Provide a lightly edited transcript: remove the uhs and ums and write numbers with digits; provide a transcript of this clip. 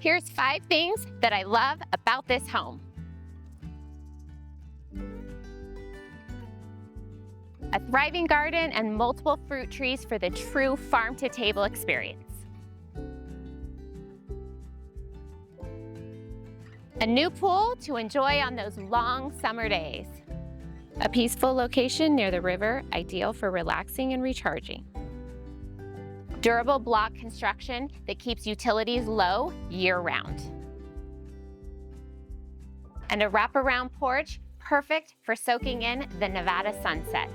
Here's 5 things that I love about this home. A thriving garden and multiple fruit trees for the true farm-to-table experience. A new pool to enjoy on those long summer days. A peaceful location near the river, ideal for relaxing and recharging. Durable block construction that keeps utilities low year-round. And a wraparound porch, perfect for soaking in the Nevada sunsets.